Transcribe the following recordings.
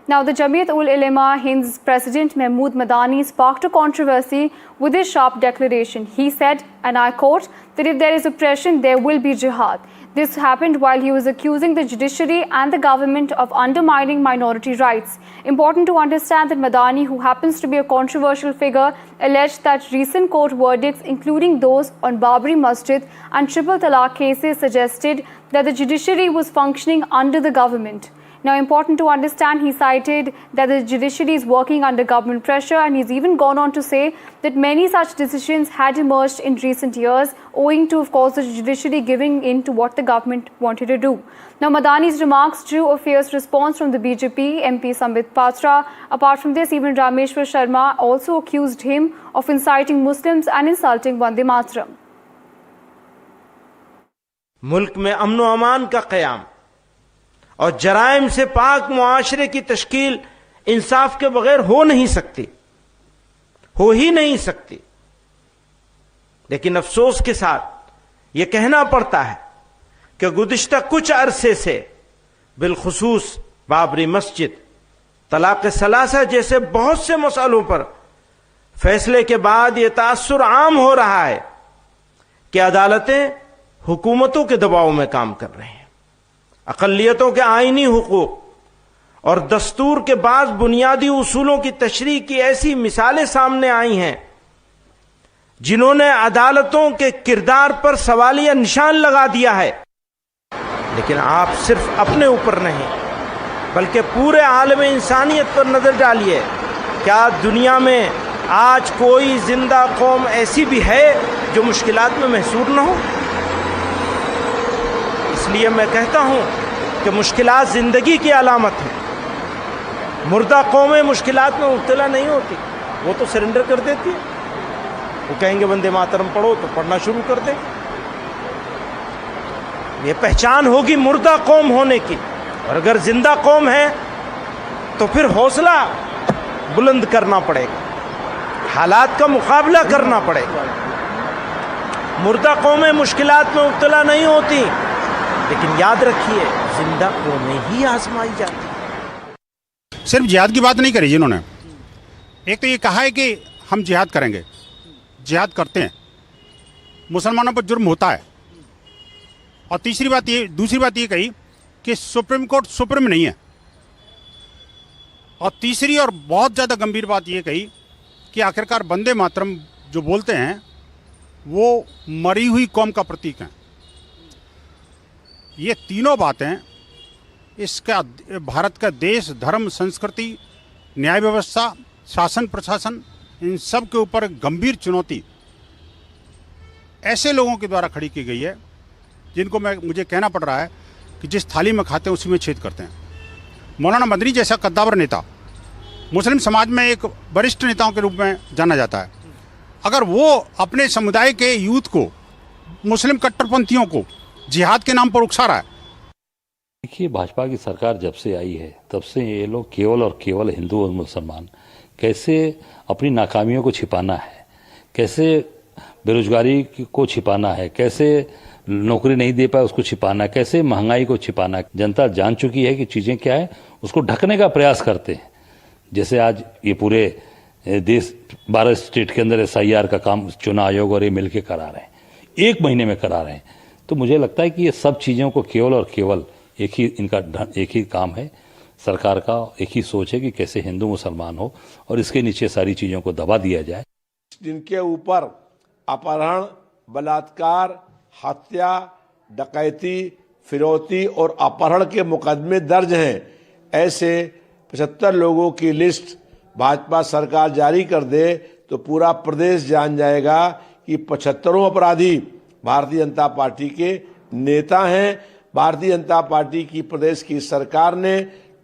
Now, the Jamiat-ul-Ulema Hind's President Mahmood Madani sparked a controversy with his sharp declaration. He said, and I quote, that if there is oppression, there will be jihad. This happened while he was accusing the judiciary and the government of undermining minority rights. Important to understand that Madani, who happens to be a controversial figure, alleged that recent court verdicts, including those on Babri Masjid and triple talaq cases, suggested that the judiciary was functioning under the government. Now, important to understand, he cited that the judiciary is working under government pressure, and he's even gone on to say that many such decisions had emerged in recent years, owing to, of course, the judiciary giving in to what the government wanted to do. Now, Madani's remarks drew a fierce response from the BJP MP Sambit Patra. Apart from this, even Rameshwar Sharma also accused him of inciting Muslims and insulting Vande Mataram. मुल्क में अमन व अमान का क़याम और जराइम से पाक मुआशरे की तश्कील इंसाफ के बगैर हो नहीं सकती, हो ही नहीं सकती। लेकिन अफसोस के साथ यह कहना पड़ता है कि गुज़िश्ता कुछ अरसे से बिलखुसूस बाबरी मस्जिद, तलाक सलासा जैसे बहुत से मसलों पर फैसले के बाद यह तासुर आम हो रहा है कि अदालतें हुकूमतों के दबाव में काम कर रहे हैं। अक़लियतों के आईनी हुकूक और दस्तूर के बाद बुनियादी उसूलों की तशरीह की ऐसी मिसालें सामने आई हैं जिन्होंने अदालतों के किरदार पर सवालिया निशान लगा दिया है। लेकिन आप सिर्फ अपने ऊपर नहीं बल्कि पूरे आलम इंसानियत पर नजर डालिए, क्या दुनिया में आज कोई जिंदा कौम ऐसी भी है जो मुश्किलात में महसूर न हो? इसलिए मैं कहता हूं कि मुश्किलात जिंदगी की अलामत है। मुर्दा कौमें मुश्किलात में मुब्तला नहीं होती, वो तो सरेंडर कर देती है। वो कहेंगे वंदे मातरम पढ़ो तो पढ़ना शुरू कर दें। ये पहचान होगी मुर्दा कौम होने की। और अगर जिंदा कौम है तो फिर हौसला बुलंद करना पड़ेगा, हालात का मुकाबला करना पड़ेगा। मुर्दा कौमें मुश्किलात में मुब्तला नहीं होती, लेकिन याद रखिए जिंदा कौमें ही आजमाई जाती। सिर्फ जिहाद की बात नहीं करी जिन्होंने, एक तो ये कहा है कि हम जिहाद करेंगे, जिहाद करते हैं, मुसलमानों पर जुर्म होता है। और दूसरी बात ये कही कि सुप्रीम कोर्ट सुप्रीम नहीं है। और तीसरी और बहुत ज़्यादा गंभीर बात ये कही कि आखिरकार वंदे मातरम जो बोलते हैं वो मरी हुई कौम का प्रतीक है। ये तीनों बातें इसका भारत का देश, धर्म, संस्कृति, न्याय व्यवस्था, शासन प्रशासन, इन सब के ऊपर गंभीर चुनौती ऐसे लोगों के द्वारा खड़ी की गई है जिनको मुझे कहना पड़ रहा है कि जिस थाली में खाते हैं उसी में छेद करते हैं। मौलाना मदनी जैसा कद्दावर नेता मुस्लिम समाज में एक वरिष्ठ नेताओं के रूप में जाना जाता है, अगर वो अपने समुदाय के यूथ को, मुस्लिम कट्टरपंथियों को जिहाद के नाम पर उकसा रहा है। देखिए, भाजपा की सरकार जब से आई है तब से ये लोग केवल और केवल हिंदू और मुसलमान कैसे अपनी नाकामियों को छिपाना है, कैसे बेरोजगारी को छिपाना है, कैसे नौकरी नहीं दे पाए उसको छिपाना है, कैसे महंगाई को छिपाना है। जनता जान चुकी है कि चीज़ें क्या है, उसको ढकने का प्रयास करते हैं। जैसे आज ये पूरे देश 12 स्टेट के अंदर SIR का काम चुनाव आयोग और ये मिलकर करा रहे हैं, 1 महीने में करा रहे हैं। तो मुझे लगता है कि ये सब चीज़ों को केवल और केवल एक ही काम है सरकार का, एक ही सोच है कि कैसे हिंदू मुसलमान हो और इसके नीचे सारी चीज़ों को दबा दिया जाए। जिनके ऊपर अपहरण, बलात्कार, हत्या, डकैती, फिरौती और अपहरण के मुकदमे दर्ज हैं, ऐसे 75 लोगों की लिस्ट भाजपा सरकार जारी कर दे तो पूरा प्रदेश जान जाएगा कि 75 अपराधी भारतीय जनता पार्टी के नेता हैं। भारतीय जनता पार्टी की प्रदेश की सरकार ने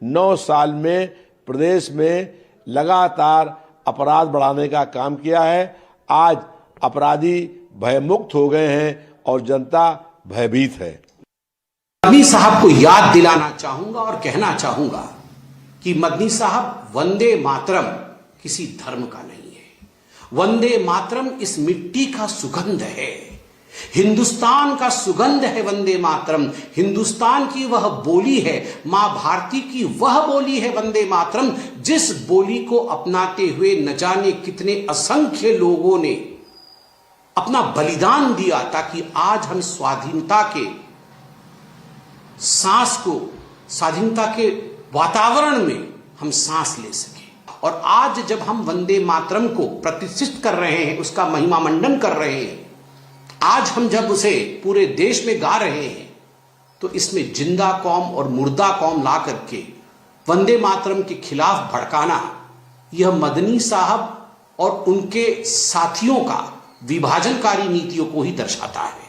9 साल में प्रदेश में लगातार अपराध बढ़ाने का काम किया है। आज अपराधी भयमुक्त हो गए हैं और जनता भयभीत है। मदनी साहब को याद दिलाना चाहूंगा और कहना चाहूंगा कि मदनी साहब, वंदे मातरम किसी धर्म का नहीं है। वंदे मातरम इस मिट्टी का सुगंध है, हिंदुस्तान का सुगंध है वंदे मातरम, हिंदुस्तान की वह बोली है, मां भारती की वह बोली है वंदे मातरम, जिस बोली को अपनाते हुए न जाने कितने असंख्य लोगों ने अपना बलिदान दिया ताकि आज हम स्वाधीनता के सांस को, स्वाधीनता के वातावरण में हम सांस ले सके। और आज जब हम वंदे मातरम को प्रतिष्ठित कर रहे हैं, उसका महिमा मंडन कर रहे हैं, आज हम जब उसे पूरे देश में गा रहे हैं, तो इसमें जिंदा कौम और मुर्दा कौम ला करके वंदे मातरम के खिलाफ भड़काना, यह मदनी साहब और उनके साथियों का विभाजनकारी नीतियों को ही दर्शाता है।